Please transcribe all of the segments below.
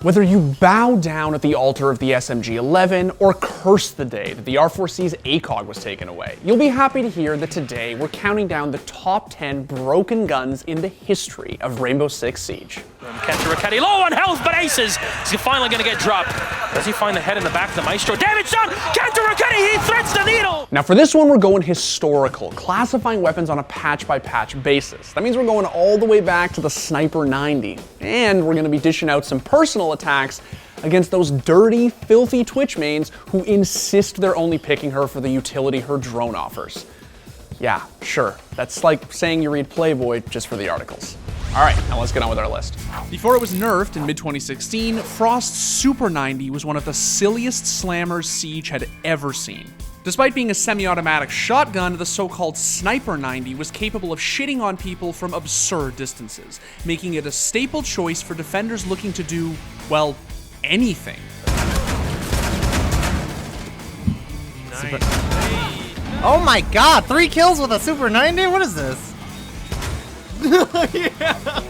Whether you bow down at the altar of the SMG-11 or curse the day that the R4C's ACOG was taken away, you'll be happy to hear that today we're counting down the top 10 broken guns in the history of Rainbow Six Siege. Kentariketi low on health, but aces. He's finally going to get dropped. Does he find the head in the back of the Maestro? Damage done! Kentariketi, he threads the needle! Now for this one, we're going historical, classifying weapons on a patch-by-patch basis. That means we're going all the way back to the Sniper 90. And we're going to be dishing out some personal attacks against those dirty, filthy Twitch mains who insist they're only picking her for the utility her drone offers. Yeah, sure. That's like saying you read Playboy just for the articles. All right, now let's get on with our list. Before it was nerfed in mid-2016, Frost's Super 90 was one of the silliest slammers Siege had ever seen. Despite being a semi-automatic shotgun, the so-called Sniper 90 was capable of shitting on people from absurd distances, making it a staple choice for defenders looking to do, well, anything. Nice. Oh my god, 3 kills with a Super 90? What is this? Yeah.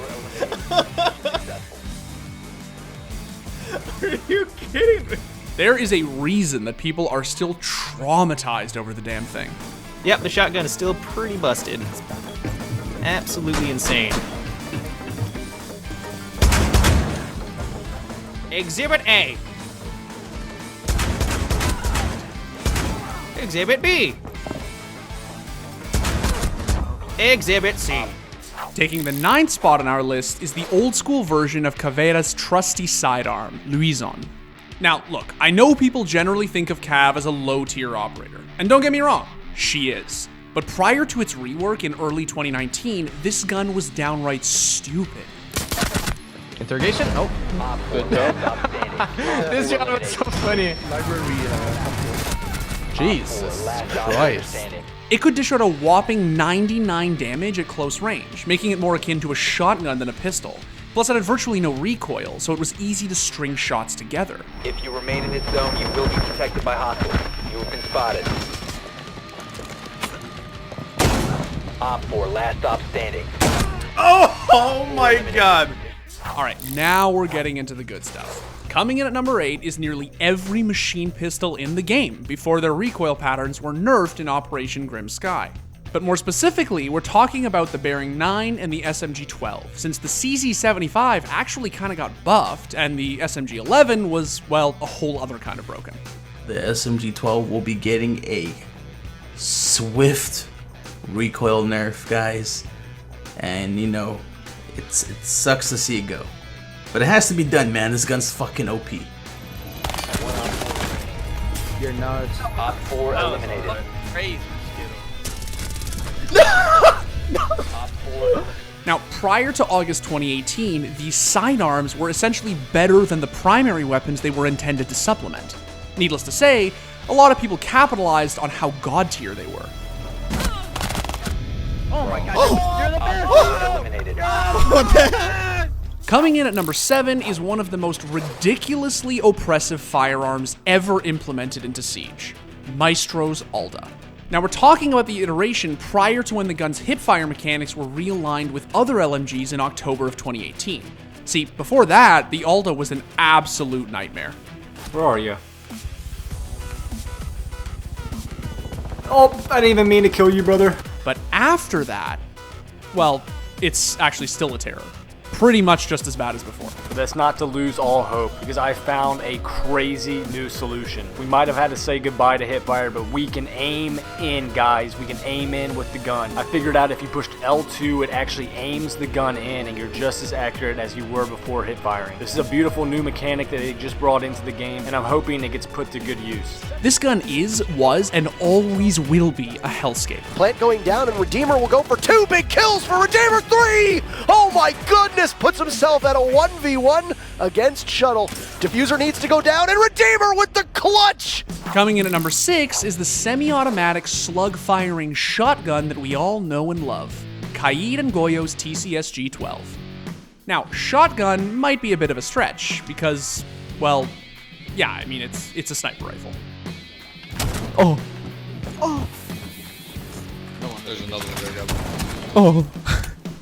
Are you kidding me? There is a reason that people are still traumatized over the damn thing. Yep, the shotgun is still pretty busted. Absolutely insane. Exhibit A. Exhibit B. Exhibit C. Taking the 9th spot on our list is the old school version of Caveira's trusty sidearm, Louise. Now, look, I know people generally think of Cav as a low-tier operator, and don't get me wrong, she is. But prior to its rework in early 2019, this gun was downright stupid. Interrogation? Oh, good job. This job is so funny. Jesus Christ. It could dish out a whopping 99 damage at close range, making it more akin to a shotgun than a pistol. Plus, it had virtually no recoil, so it was easy to string shots together. If you remain in this zone, you will be detected by hostiles. You have been spotted. Op 4, last stop standing. Oh my god. Alright, now we're getting into the good stuff. Coming in at number 8 is nearly every machine pistol in the game before their recoil patterns were nerfed in Operation Grim Sky. But more specifically, we're talking about the Bearing 9 and the SMG-12, since the CZ-75 actually kind of got buffed, and the SMG-11 was, well, a whole other kind of broken. The SMG-12 will be getting a swift recoil nerf, guys. And, you know, it sucks to see it go. But it has to be done, man. This gun's fucking OP. You're nuts. Op 4 eliminated. Crazy. Op 4. Now, prior to August 2018, these sidearms were essentially better than the primary weapons they were intended to supplement. Needless to say, a lot of people capitalized on how god-tier they were. Oh my god, you're the best! Op 4 eliminated. What the heck? Coming in at number 7 is one of the most ridiculously oppressive firearms ever implemented into Siege, Maestro's Alda. Now we're talking about the iteration prior to when the gun's hipfire mechanics were realigned with other LMGs in October of 2018. See, before that, the Alda was an absolute nightmare. Where are you? Oh, I didn't even mean to kill you, brother. But after that, well, it's actually still a terror. Pretty much just as bad as before. That's not to lose all hope, because I found a crazy new solution. We might have had to say goodbye to hipfire, but we can aim in, guys. We can aim in with the gun. I figured out if you pushed L2, it actually aims the gun in, and you're just as accurate as you were before hit firing. This is a beautiful new mechanic that they just brought into the game, and I'm hoping it gets put to good use. This gun is, was, and always will be a hellscape. Plant going down, and Redeemer will go for 2 big kills for Redeemer 3! Oh my goodness! Puts himself at a 1v1 against Shuttle. Diffuser needs to go down, and Redeemer with the clutch! Coming in at number 6 is the semi-automatic slug-firing shotgun that we all know and love, Kaid and Goyo's TCSG-12. Now, shotgun might be a bit of a stretch, because, well, yeah, I mean, it's a sniper rifle. Oh. Oh. There's another one there, Oh.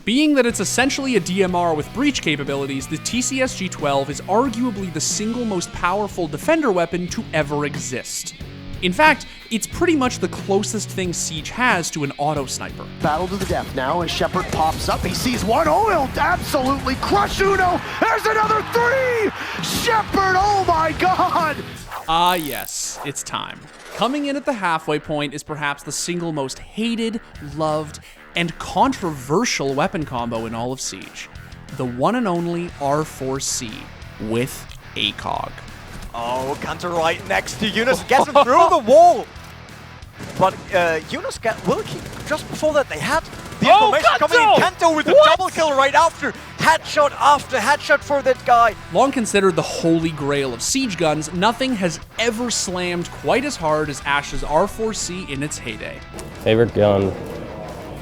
Being that it's essentially a DMR with breach capabilities, the TCS-G12 is arguably the single most powerful defender weapon to ever exist. In fact, it's pretty much the closest thing Siege has to an auto sniper. Battle to the death now as Shepard pops up. He sees one. Oh, he'll absolutely crush Uno. There's another 3! Shepard, oh my god! Ah yes, it's time. Coming in at the halfway point is perhaps the single most hated, loved, and controversial weapon combo in all of Siege. The one and only R4C with ACOG. Oh, Cantor right next to Yunus, gets him through the wall! But Yunus will keep, just before that they had the information coming in. Cantor with a double kill right after headshot for that guy. Long considered the holy grail of Siege guns, nothing has ever slammed quite as hard as Ash's R4C in its heyday. Favorite gun?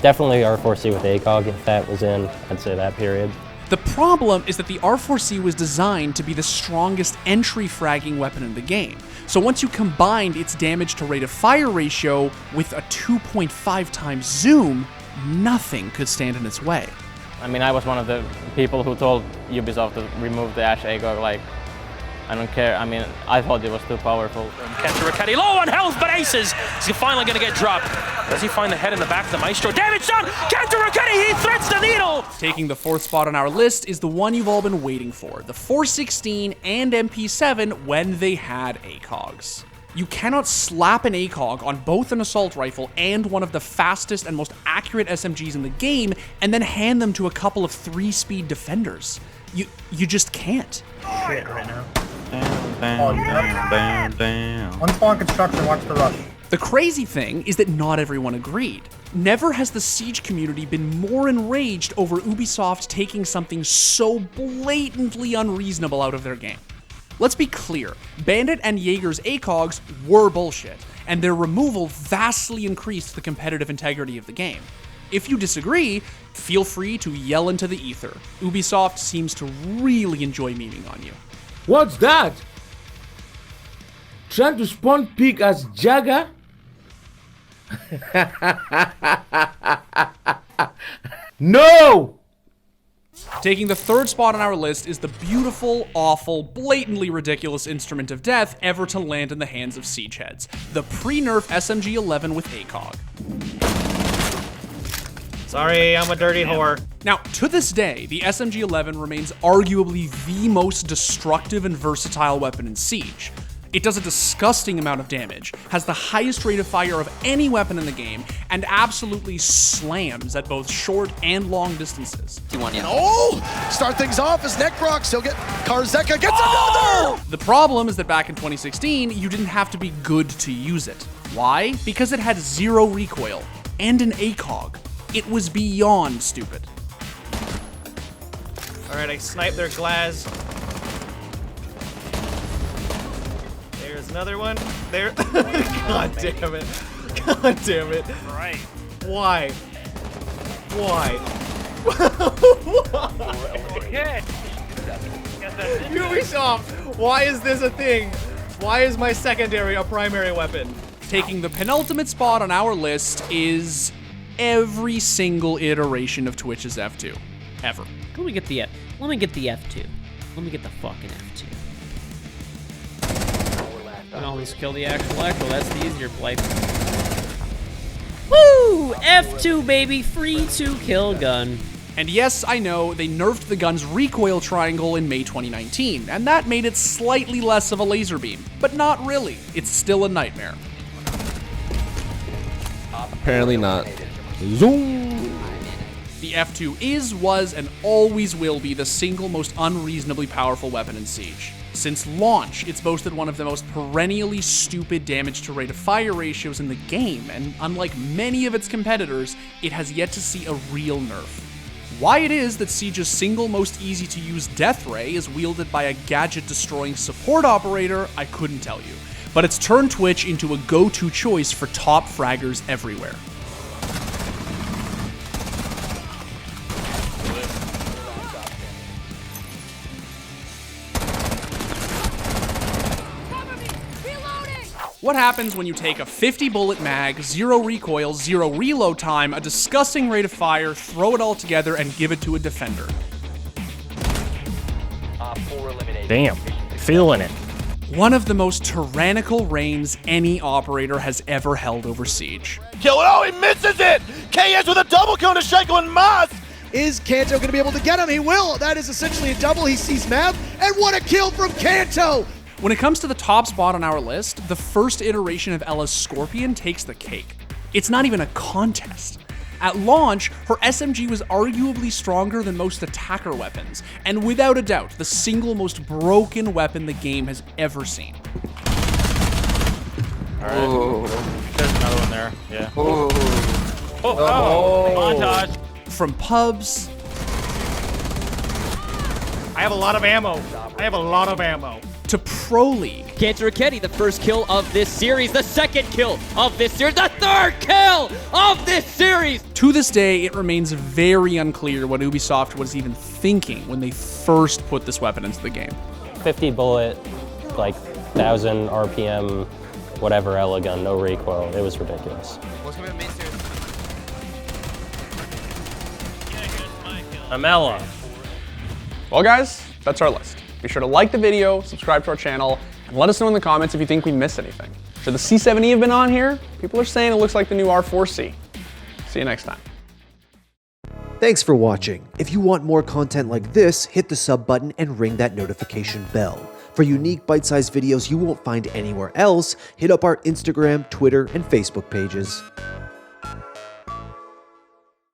Definitely R4C with ACOG. If that was in, I'd say that period. The problem is that the R4C was designed to be the strongest entry fragging weapon in the game. So once you combined its damage to rate of fire ratio with a 2.5 times zoom, nothing could stand in its way. I mean, I was one of the people who told Ubisoft to remove the Ash ACOG, like, I don't care. I mean, I thought it was too powerful. Kentarikati low on health, but aces. He's finally going to get dropped. Does he find the head in the back of the Maestro? Damage done! Kentarikati, he threads the needle! Taking the 4th spot on our list is the one you've all been waiting for, the 416 and MP7 when they had ACOGs. You cannot slap an ACOG on both an assault rifle and one of the fastest and most accurate SMGs in the game and then hand them to a couple of 3-speed defenders. You just can't. Shit right now. One spawn construction, watch the rush. The crazy thing is that not everyone agreed. Never has the Siege community been more enraged over Ubisoft taking something so blatantly unreasonable out of their game. Let's be clear, Bandit and Jaeger's ACOGs were bullshit, and their removal vastly increased the competitive integrity of the game. If you disagree, feel free to yell into the ether. Ubisoft seems to really enjoy memeing on you. What's that? Trying to spawn peek as Jagger? No! Taking the 3rd spot on our list is the beautiful, awful, blatantly ridiculous instrument of death ever to land in the hands of Siege heads, the pre-nerf SMG-11 with ACOG. Sorry, I'm a dirty whore. Now, to this day, the SMG-11 remains arguably the most destructive and versatile weapon in Siege. It does a disgusting amount of damage, has the highest rate of fire of any weapon in the game, and absolutely slams at both short and long distances. Oh! Start things off as Necrox. He'll get Karzeka gets another! The problem is that back in 2016, you didn't have to be good to use it. Why? Because it had 0 recoil and an ACOG. It was beyond stupid. Alright, I sniped their glass. There's another one. There. God damn it. God damn it. Right. Why? Why? Ubisoft, why is this a thing? Why is my secondary a primary weapon? Taking the penultimate spot on our list is every single iteration of Twitch's F2. Ever. Let me get the F2. Let me get the fucking F2. And always kill the actual echo. That's the easier play. Woo! F2, baby. Free to kill gun. And yes, I know, they nerfed the gun's recoil triangle in May 2019, and that made it slightly less of a laser beam. But not really. It's still a nightmare. Apparently not. Zoom! The F2 is, was, and always will be the single most unreasonably powerful weapon in Siege. Since launch, it's boasted one of the most perennially stupid damage to rate of fire ratios in the game, and unlike many of its competitors, it has yet to see a real nerf. Why it is that Siege's single most easy to use death ray is wielded by a gadget-destroying support operator, I couldn't tell you. But it's turned Twitch into a go-to choice for top fraggers everywhere. What happens when you take a 50 bullet mag, 0 recoil, 0 reload time, a disgusting rate of fire, throw it all together, and give it to a defender? Damn, feeling it. One of the most tyrannical reigns any operator has ever held over Siege. Kill it! Oh, he misses it! KS with a double kill to Shaco and Moss! Is Kanto going to be able to get him? He will! That is essentially a double. He sees Mav, and what a kill from Kanto! When it comes to the top spot on our list, the first iteration of Ella's Scorpion takes the cake. It's not even a contest. At launch, her SMG was arguably stronger than most attacker weapons, and without a doubt, the single most broken weapon the game has ever seen. Alright. There's another one there. Yeah. Montage. From pubs. I have a lot of ammo. To Pro League. Cancer Raketti, the first kill of this series, the second kill of this series, the third kill of this series! To this day, it remains very unclear what Ubisoft was even thinking when they first put this weapon into the game. 50 bullet, like 1,000 RPM, whatever Ella gun, no recoil. It was ridiculous. I'm Ella. Well guys, that's our list. Be sure to like the video, subscribe to our channel, and let us know in the comments if you think we missed anything. Should the C7E have been on here? People are saying it looks like the new R4C. See you next time. Thanks for watching. If you want more content like this, hit the sub button and ring that notification bell. For unique bite-sized videos you won't find anywhere else, hit up our Instagram, Twitter, and Facebook pages.